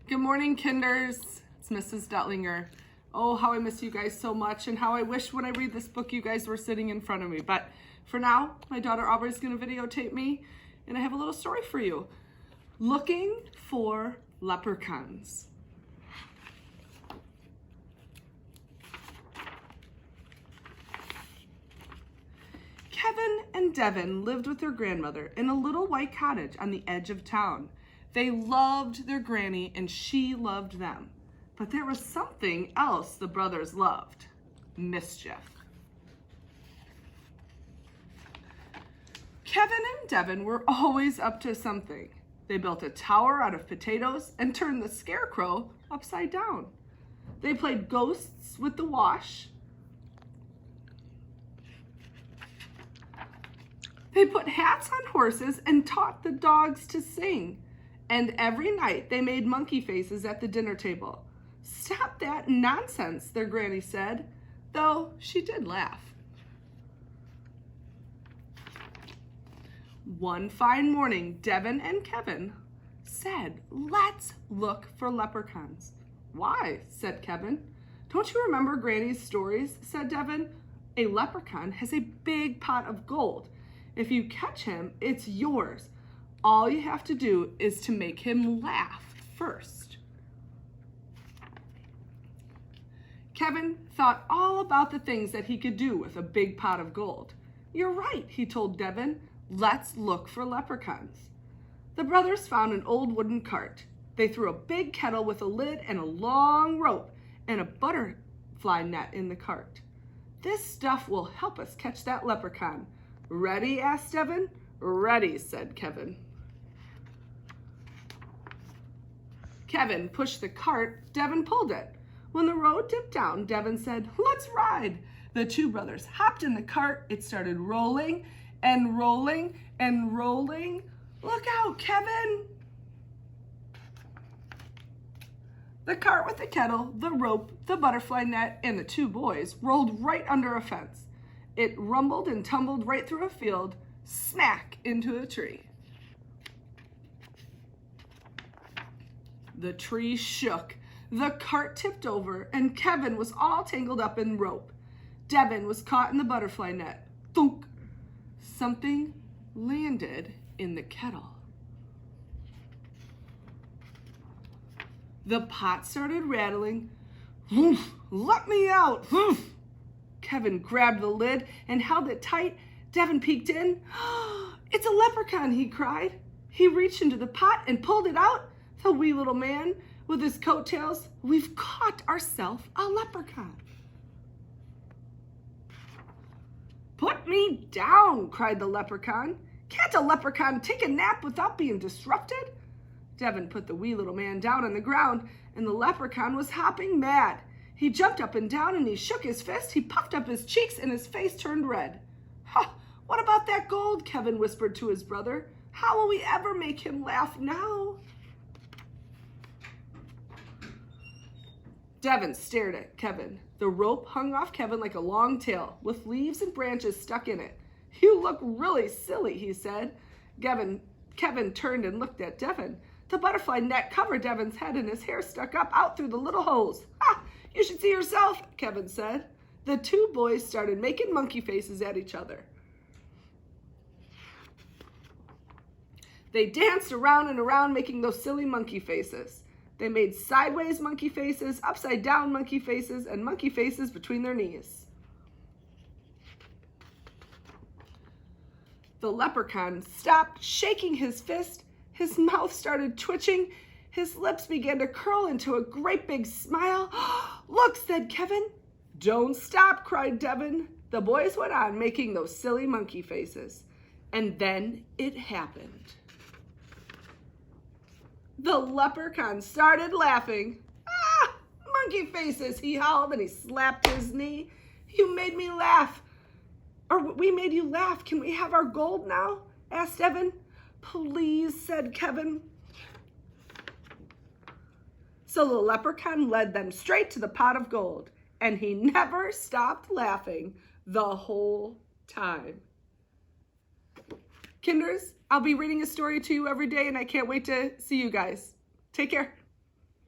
Good morning, Kinders. It's Mrs. Duttlinger. Oh, how I miss you guys so much, and how I wish when I read this book you guys were sitting in front of me. But for now, my daughter Aubrey's going to videotape me, and I have a little story for you. Looking for leprechauns. Kevin and Devin lived with their grandmother in a little white cottage on the edge of town. They loved their granny and she loved them. But there was something else the brothers loved: mischief. Kevin and Devin were always up to something. They built a tower out of potatoes and turned the scarecrow upside down. They played ghosts with the wash. They put hats on horses and taught the dogs to sing. And every night they made monkey faces at the dinner table. "Stop that nonsense," their granny said, though she did laugh. One fine morning, Devin and Kevin said, "Let's look for leprechauns." "Why?" said Kevin. "Don't you remember Granny's stories?" said Devin. "A leprechaun has a big pot of gold. If you catch him, it's yours. All you have to do is to make him laugh first." Kevin thought all about the things that he could do with a big pot of gold. "You're right," he told Devin. "Let's look for leprechauns." The brothers found an old wooden cart. They threw a big kettle with a lid and a long rope and a butterfly net in the cart. "This stuff will help us catch that leprechaun." "Ready?" asked Devin. "Ready," said Kevin. Kevin pushed the cart, Devin pulled it. When the road dipped down, Devin said, "Let's ride." The two brothers hopped in the cart. It started rolling and rolling and rolling. "Look out, Kevin!" The cart with the kettle, the rope, the butterfly net, and the two boys rolled right under a fence. It rumbled and tumbled right through a field, smack into a tree. The tree shook, the cart tipped over, and Kevin was all tangled up in rope. Devin was caught in the butterfly net. Thunk! Something landed in the kettle. The pot started rattling. "Woof! Let me out! Woof!" Kevin grabbed the lid and held it tight. Devin peeked in. "It's a leprechaun!" he cried. He reached into the pot and pulled it out. The wee little man with his coattails. "We've caught ourselves a leprechaun." "Put me down!" cried the leprechaun. "Can't a leprechaun take a nap without being disrupted?" Devin put the wee little man down on the ground, and the leprechaun was hopping mad. He jumped up and down and he shook his fist. He puffed up his cheeks and his face turned red. "Ha! What about that gold?" Kevin whispered to his brother. "How will we ever make him laugh now?" Devin stared at Kevin. The rope hung off Kevin like a long tail, with leaves and branches stuck in it. "You look really silly," he said. Kevin turned and looked at Devin. The butterfly net covered Devin's head and his hair stuck up out through the little holes. "Ha! You should see yourself," Kevin said. The two boys started making monkey faces at each other. They danced around and around making those silly monkey faces. They made sideways monkey faces, upside down monkey faces, and monkey faces between their knees. The leprechaun stopped shaking his fist. His mouth started twitching. His lips began to curl into a great big smile. "Look," said Kevin. "Don't stop," cried Devin. The boys went on making those silly monkey faces. And then it happened. The leprechaun started laughing. "Ah, monkey faces," he howled, and he slapped his knee. "You made me laugh. Or we made you laugh. Can we have our gold now?" asked Devin. "Please," said Kevin. So the leprechaun led them straight to the pot of gold, and he never stopped laughing the whole time. Kinders, I'll be reading a story to you every day, and I can't wait to see you guys. Take care.